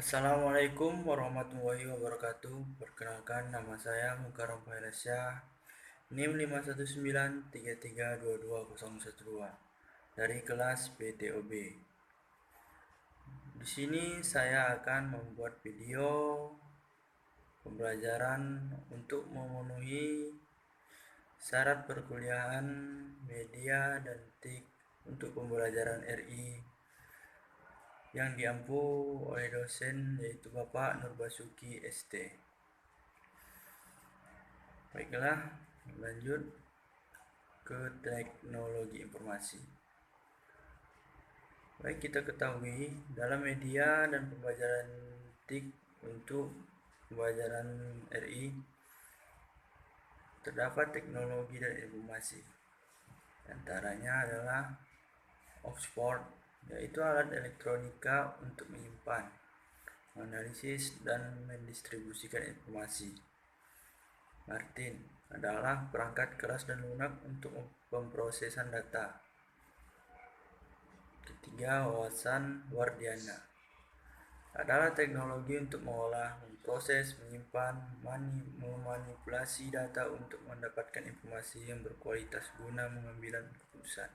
Assalamualaikum warahmatullahi wabarakatuh. Perkenalkan, nama saya Mukarram Failasya, NIM 51933221012 dari kelas PTOB. Di sini saya akan membuat video pembelajaran untuk memenuhi syarat perkuliahan media dan TIK untuk pembelajaran RI yang diampu oleh dosen yaitu Bapak Nurbasuki ST. Baiklah, lanjut ke teknologi informasi. Baik, kita ketahui dalam media dan pembelajaran TIK untuk pembelajaran RI terdapat teknologi dan informasi. Antaranya adalah Oxford, yaitu alat elektronika untuk menyimpan, menganalisis, dan mendistribusikan informasi. Martin adalah perangkat keras dan lunak untuk pemrosesan data. Ketiga, wawasan Wardiana adalah teknologi untuk mengolah, memproses, menyimpan, memanipulasi data untuk mendapatkan informasi yang berkualitas guna mengambil keputusan.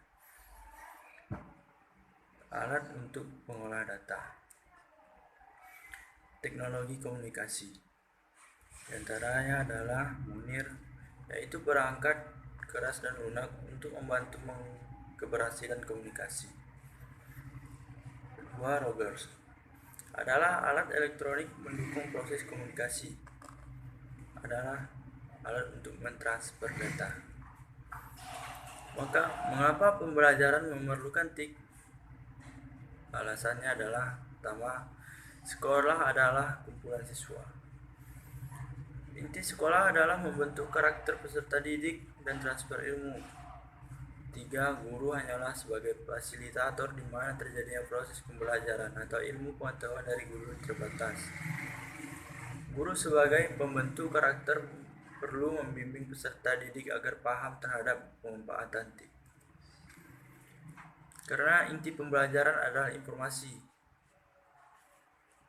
Alat untuk mengolah data. Teknologi komunikasi, di antaranya adalah Munir, yaitu perangkat keras dan lunak untuk membantu keberhasilan komunikasi. Kedua, Rogers adalah alat elektronik mendukung proses komunikasi, adalah alat untuk mentransfer data. Maka, mengapa pembelajaran memerlukan TIK? Alasannya adalah pertama, sekolah adalah kumpulan siswa. Inti sekolah adalah membentuk karakter peserta didik dan transfer ilmu. 3. Guru hanyalah sebagai fasilitator di mana terjadinya proses pembelajaran atau ilmu pengetahuan dari guru terbatas. Guru sebagai pembentuk karakter perlu membimbing peserta didik agar paham terhadap pemanfaatan TIK. Karena inti pembelajaran adalah informasi.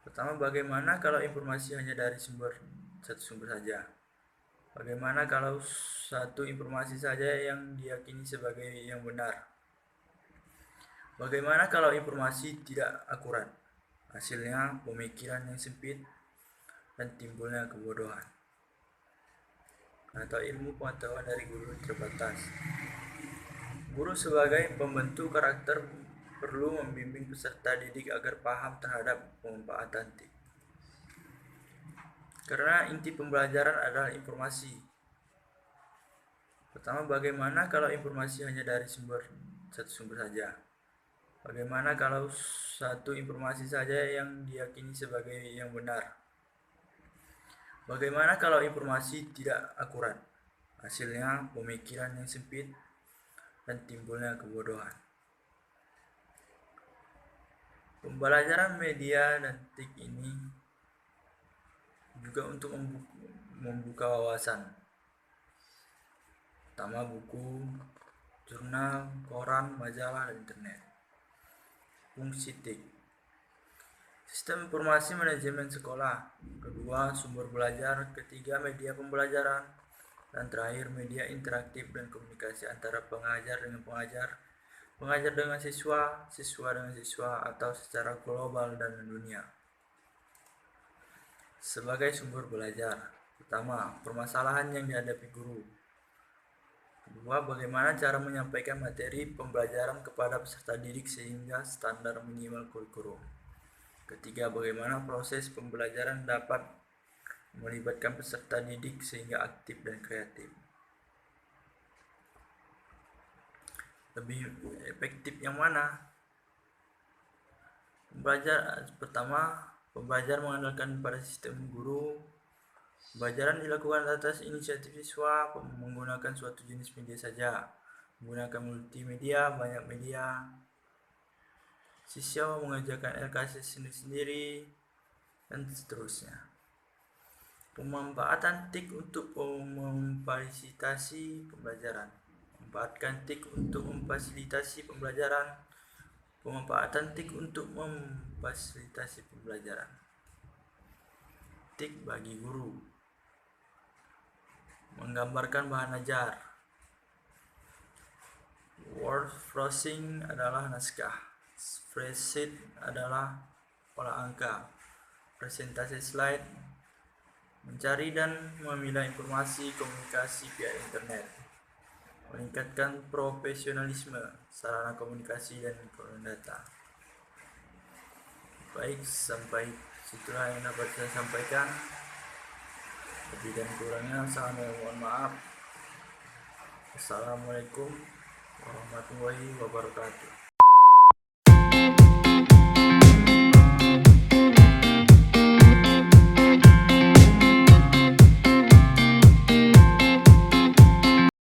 Pertama, bagaimana kalau informasi hanya dari satu sumber saja? Bagaimana kalau satu informasi saja yang diyakini sebagai yang benar? Bagaimana kalau informasi tidak akurat? Hasilnya pemikiran yang sempit dan timbulnya kebodohan atau ilmu pengetahuan dari guru terbatas. Guru sebagai pembentuk karakter perlu membimbing peserta didik agar paham terhadap pemanfaatan TIK. Karena inti pembelajaran adalah informasi. Pertama, bagaimana kalau informasi hanya dari satu sumber saja? Bagaimana kalau satu informasi saja yang diyakini sebagai yang benar? Bagaimana kalau informasi tidak akurat? Hasilnya pemikiran yang sempit dan timbulnya kebodohan. Pembelajaran media dan TIK ini juga untuk membuka wawasan. Pertama, buku, jurnal, koran, majalah, dan internet. Fungsi TIK. Sistem informasi manajemen sekolah. Kedua, sumber belajar. Ketiga, media pembelajaran. Dan terakhir, media interaktif dan komunikasi antara pengajar dengan pengajar, pengajar dengan siswa, siswa dengan siswa, atau secara global dan dunia. Sebagai sumber belajar. Pertama, permasalahan yang dihadapi guru. Kedua, bagaimana cara menyampaikan materi pembelajaran kepada peserta didik sehingga standar minimal kurikulum. Ketiga, bagaimana proses pembelajaran dapat melibatkan peserta didik sehingga aktif dan kreatif. Lebih efektif yang mana? Pertama, pembelajaran mengandalkan pada sistem guru. Pembelajaran dilakukan atas inisiatif siswa menggunakan suatu jenis media saja, menggunakan multimedia, banyak media. Siswa mengerjakan LKS sendiri-sendiri, dan seterusnya. Pemanfaatan TIK untuk memfasilitasi pembelajaran. Memanfaatkan TIK untuk memfasilitasi pembelajaran. Pemanfaatan TIK untuk memfasilitasi pembelajaran. praktik bagi guru. Menggambarkan bahan ajar. Word processing adalah naskah. Spreadsheet adalah pola angka. Presentasi slide, mencari dan memilah informasi komunikasi via internet. Meningkatkan profesionalisme, sarana komunikasi dan penggunaan data. Baik, sampai situlah yang dapat saya sampaikan. Lebih dan kurangnya saya mohon maaf. Assalamualaikum warahmatullahi wabarakatuh.